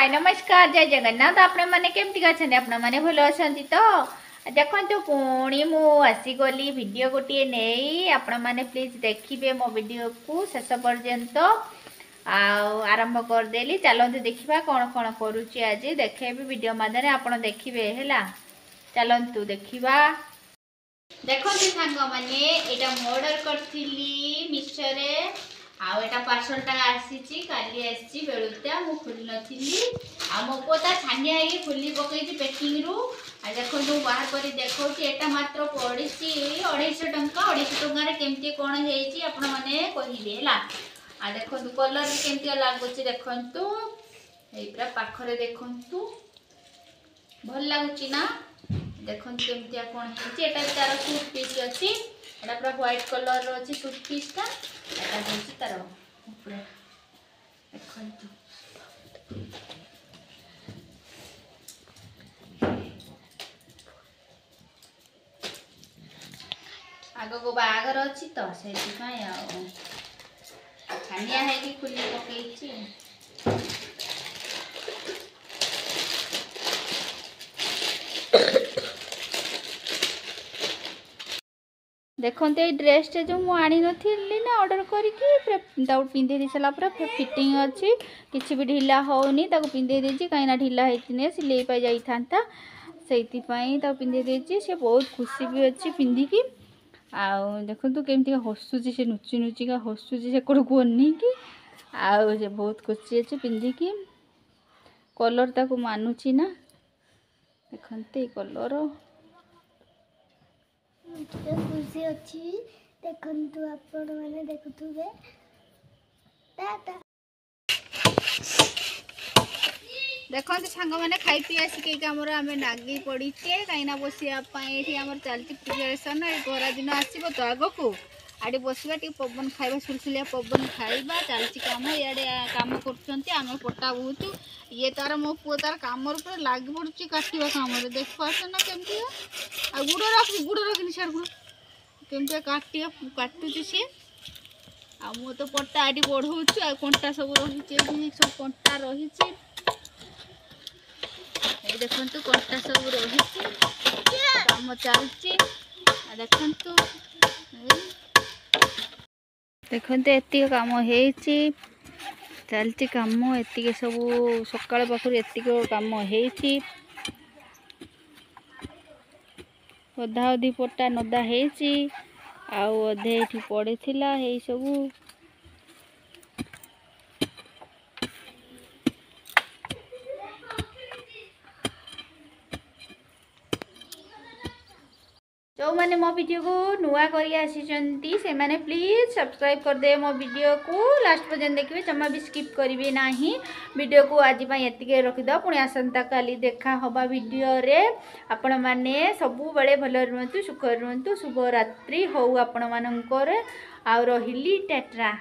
हाय नमस्कार जय जगन्नाथ आपण मैंने केमती अच्छा आपण मैंने भल अच्छा तो देखो पुणी मु आसीगली वीडियो गोटे नहीं आपण मैंने प्लीज देखिए मो वीडियो को शेष पर्यंत आरंभ करदेली चलते देखा कौन कौन करुच्ची आज देखे वीडियो माध्यम आप देखिए है चलतु देखा देखो सांग मैंने यहाँ ऑर्डर करी मिक्सचर आटा पार्सलटा आसी काली आसी बेलुता मु खोल नी मो पुआ छानिया खोली पकई पैकिंग रु देखो बाहर कर देखा यहाँ मात्र पड़ी 250 टंका 250 टंकार केमती कौन होने कहले है देखो कलर केमती लगुच देखु पूरा पाखरे देखु भल लगुच ना देखो केमती कौन है तार सूट पीस अच्छी एटा पूरा व्हाइट कलर अच्छी सूट पीसटा तार देखो आग को बागर अच्छी तो से छानिया है खुली पकई देखो ये ड्रेसटे जो मुझे आनी नी ना ऑर्डर करके पिंधे दी सारा पूरा फिटिंग अच्छी किसी भी ढिला होनी पिंधे देती कहीं ढिला होती सिले पाई जाता से पिंधे देती से बहुत खुशी भी अच्छी पिंधिकी आउ देखो केमती हसुची से नुची नुचिका हसुची से कौन को अनेकी आउ से बहुत खुशी अच्छी पिंधिकी कलर ताको मानुची ना देखते कलर खुशी अच्छी देखु आपण मैंने देखुवे देखो सांग मैंने खाई पी आसिक आम नागी पड़ीचे कहीं बसापी चलती प्रिपरेसन खरा दिन आसो तो आग को आड़े बसवा टे पवन खावा सुलसुलिया पवन खाइबा चलती कम इे कम कर पटा बहुत ये तार मो पु तार कम लग पड़ी काटा कम देख पास ना केमती गुड़ रखनी सर गुड़ केमती काटुची सी मु तो पटा आड़ी बढ़ाऊँ कंटा सब रही सब कंटा रही देखु कंटा सब रही कम चलती देखु देखते एति कम हो चलती कम एति सब सकाल पाखर एति कम हो अधा अधी पट्टा नदा होती अधे ये पड़ी सब जो मैंने मो वीडियो को नुआ करी से माने प्लीज सब्सक्राइब कर दे मो वीडियो को लास्ट पर्यंत देखिए जमा भी स्किप करेंगे ना वीडियो को आज ये रखीद पुणी आसंता काली देखा हवा वीडियो रे आपण मैंने सबु बेले भल रुहतु सुख रुहतु शुभ रात्रि हो आपण मानकर आ रही टाटा।